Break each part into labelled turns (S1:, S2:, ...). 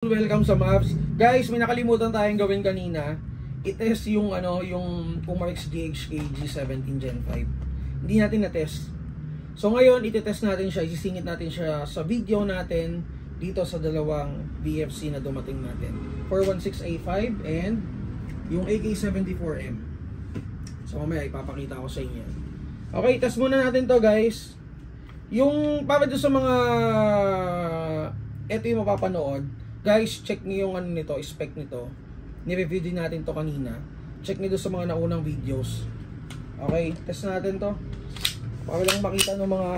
S1: Welcome sa Mavs. Guys, may nakalimutan tayong gawin kanina. I-test yung yung Umarex GHK G17 Gen 5. Hindi natin na-test. So ngayon, i-test natin siya, isisingit natin siya sa video natin dito sa dalawang VFC na dumating natin. 416A5 and yung AK74M. So mamaya ipapakita ko sa inyo. Okay, test muna natin to, guys. Yung para doon sa mga ito yung mapapanood. Guys, check niyo yung ano nito, spec nito. Ni-review din natin to kanina. Check niyo doon sa mga naunang videos. Okay, test natin to. Para lang makita ng mga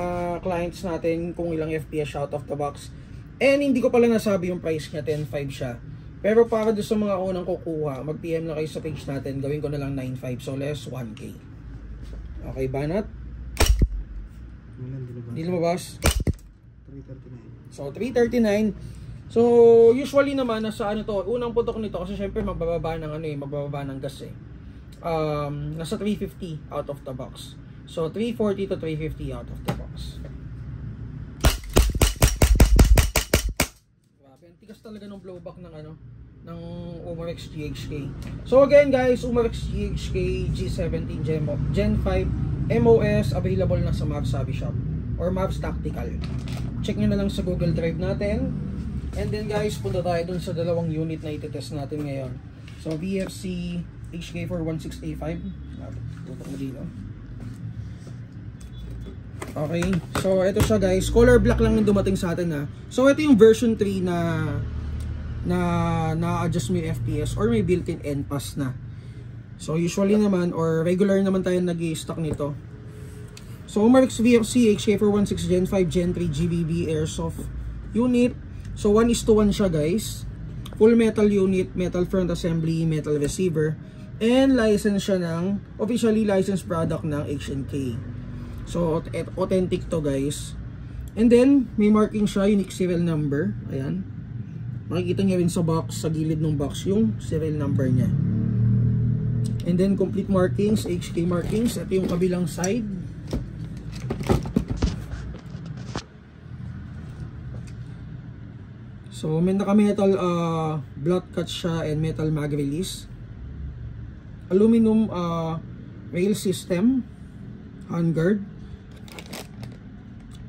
S1: clients natin kung ilang FPS out of the box. And hindi ko pala nasabi yung price niya, 10.5 siya. Pero para doon sa mga unang kukuha, mag-PM lang kayo sa page natin. Gawin ko na lang 9.5, so less 1K. Okay, banat? Hindi lumabas?
S2: 339.
S1: So, 339. So, usually naman nasa ano to, unang putok nito kasi syempre magbababa ng magbababa ng gas eh. Nasa 350 out of the box. So, 340 to 350 out of the box. Grabe, ang tigas talaga ng blowback ng ng Umarex GHK. So again guys, Umarex GHK G17 Gen 5 MOS available na sa Mavs Hobby Shop or Mavs Tactical. Check nyo na lang sa Google Drive natin. And then guys, punta tayo dun sa dalawang unit na itetest natin ngayon. So VFC HK416A5. Tutok mo dito. Okay, so ito siya guys. Color black lang yung dumating sa atin ha. So ito yung version 3 na adjust mo yung FPS or may built-in NPAS na. So usually naman or regular naman tayo nag-i-stock nito. So Umarex VFC HK416 Gen 5 Gen 3 GBB Airsoft unit. So 1:1 siya guys. Full metal unit, metal front assembly, metal receiver, and license siya ng officially licensed product ng H&K. So authentic to guys. And then may marking siya, unique serial number. Ayan. Makikita niyo rin sa box, sa gilid ng box yung serial number niya. And then complete markings, HK markings. Ito yung kabilang side. So, may naka-metal blunt cut siya and metal mag release. Aluminum rail system, handguard.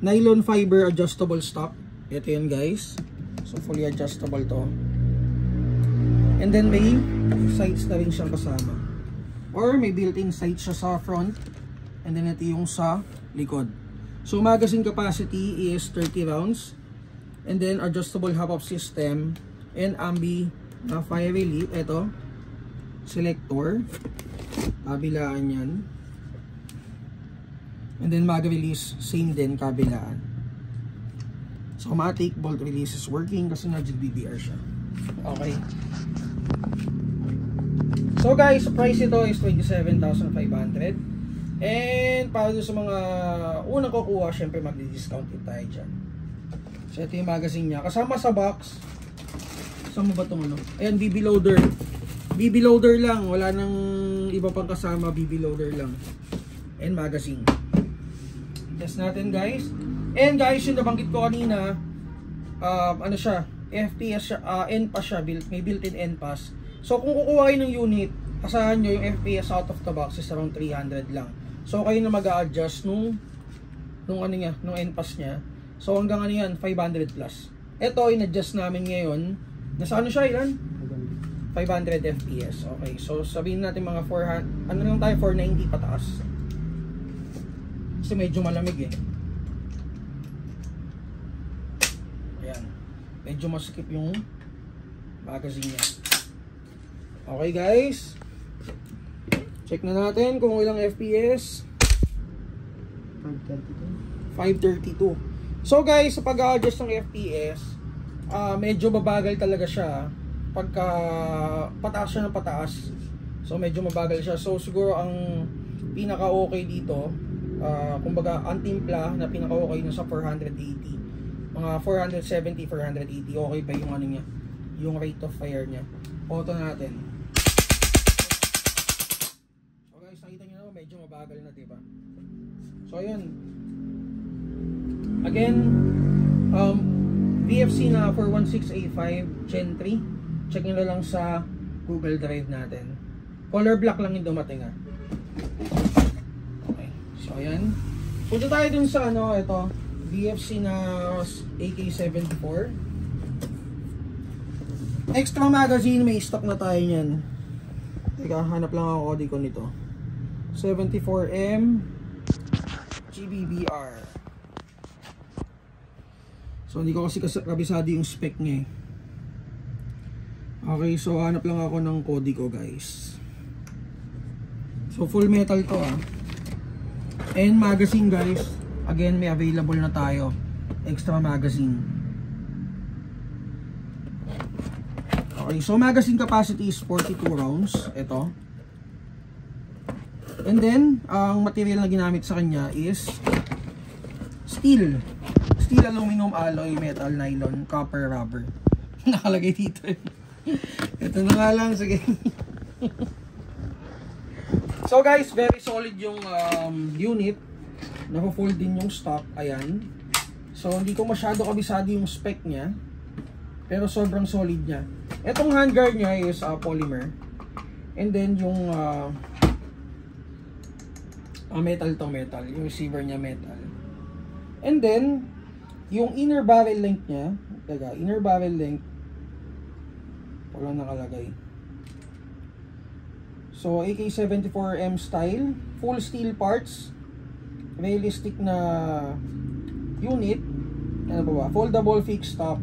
S1: Nylon fiber adjustable stock. Ito yun guys. So, fully adjustable to. And then may sights na rin siyang kasama. Or may built-in sights siya sa front. And then ito yung sa likod. So, magazine capacity is 30 rounds. And then adjustable hop-up system and ambi fire relief. Ito selector, kabilaan yan. And then mag release, same din, kabilaan. So automatic bolt release is working kasi na GBBR siya. Okay. So guys, price ito is 27,500. And para sa mga unang kukuha, syempre magdi-discount din tayo dyan. So ito yung magazine niya. Kasama sa box. Kasama ba itong Ayan, BB loader. BB loader lang. Wala nang iba pang kasama. BB loader lang. And magazine. Test natin guys. And guys, yung nabanggit ko kanina, ano siya, FPS siya, NPAS siya. May built-in NPAS. So kung kukuha kayo ng unit, asahan nyo yung FPS out of the box is around 300 lang. So kayo na mag-a-adjust nung NPAS niya. So hanggang yan, 500 plus. Ito, in-adjust namin ngayon. Nasa ano siya, ilan? 500 FPS. Okay, so sabihin natin mga 400, ano lang tayo, 490 pataas. Kasi medyo malamig eh. Ayan. Medyo masikip yung magazine niya. Okay guys. Check na natin kung ilang FPS. 532. So guys, sa pag-a-adjust ng FPS, medyo babagal talaga siya pagka pataas siya ng pataas. So medyo mabagal siya. So siguro ang pinaka-okay dito, kumbaga ang timpla na pinaka-okay na sa 480. Mga 470, 480, okay pa yung niya, yung rate of fire niya. Auto natin. So guys, nakita niyo na medyo mabagal na, diba? So ayun. Again, VFC na 416A5 Gen 3. Check nyo na lang sa Google Drive natin. Color black lang yung dumating ah. Okay, so ayan. Punta tayo dun sa ano, ito. VFC na AK-74. Extra magazine, may stock na tayo nyan. Teka, hanap lang ako kodi ko nito. 74M GBBR. So hindi ko kasi kabisado yung spec niya eh. Okay, so hanap lang ako ng kodi ko guys. So full metal to ah. And magazine guys, again may available na tayo. Extra magazine. Okay, so magazine capacity is 42 rounds. Ito. And then, ang material na ginamit sa kanya is steel. Steel, aluminum, alloy, metal, nylon, copper, rubber. Nakalagay dito eh. Ito na nga lang, sige. So guys, very solid yung unit. Nako-fold din yung stock, ayan. So hindi ko masyado kabisado yung spec niya, pero sobrang solid niya. Etong handguard niya is polymer. And then yung metal to metal, yung receiver niya metal. And then yung inner barrel length niya, inner barrel length walang nakalagay. So AK-74M style, full steel parts, realistic na unit. Ano ba ba? Foldable fixed top,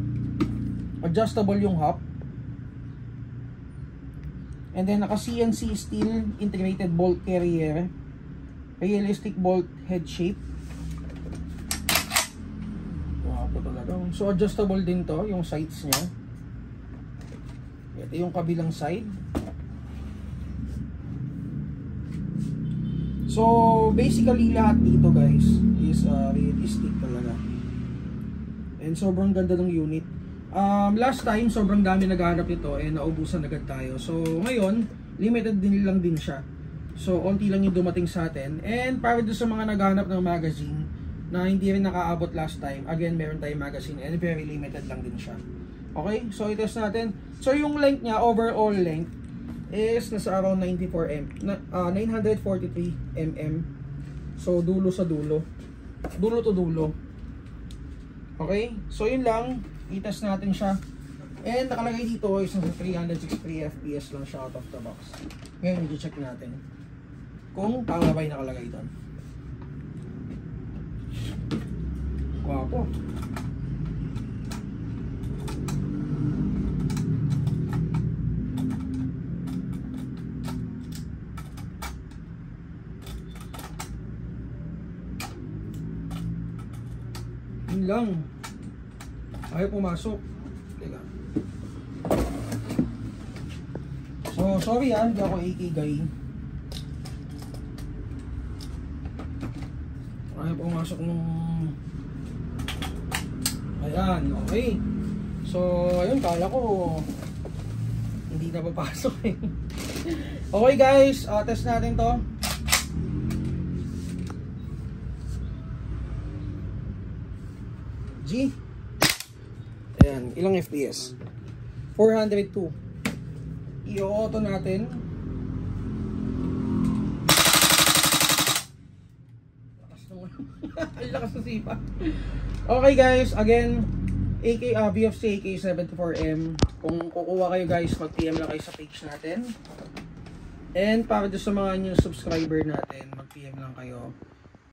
S1: adjustable yung hop. And then naka CNC steel integrated bolt carrier, realistic bolt head shape. Wow, talaga. So adjustable din to yung sights niya. Ito yung kabilang side. So basically lahat dito guys is realistic talaga. And sobrang ganda ng unit. Last time sobrang dami naghahanap ito and naubusan agad tayo. So ngayon limited din lang din siya. So onti lang yung dumating sa atin. And para doon sa mga naghahanap ng magazine na hindi rin nakaabot last time, again meron tayong magazine and very limited lang din siya. Okay, so i-test natin. So yung length niya, overall length is nasa around 943 mm. So dulo sa dulo, dulo to dulo. Okay, so yun lang. I-test natin siya. And nakalagay dito is nasa 363 FPS lang siya out of the box. Ngayon i-check natin kung tama ba yung nakalagay doon. Wapo. Yun lang. Ayaw pumasok. Teka. So, sorry hindi ako AK guy. Ayaw pumasok nung... Ayan, okay. So, ayun, kala ko hindi na papasok eh. Okay guys, test natin to. G. Ayan, ilang FPS? 402. I-auto natin. Lakas naman. Lakas na sipa. Okay guys, again, VFC AK-74M. Kung kukuha kayo guys, mag-PM lang kayo sa page natin. And para doon sa mga new subscriber natin, mag-PM lang kayo.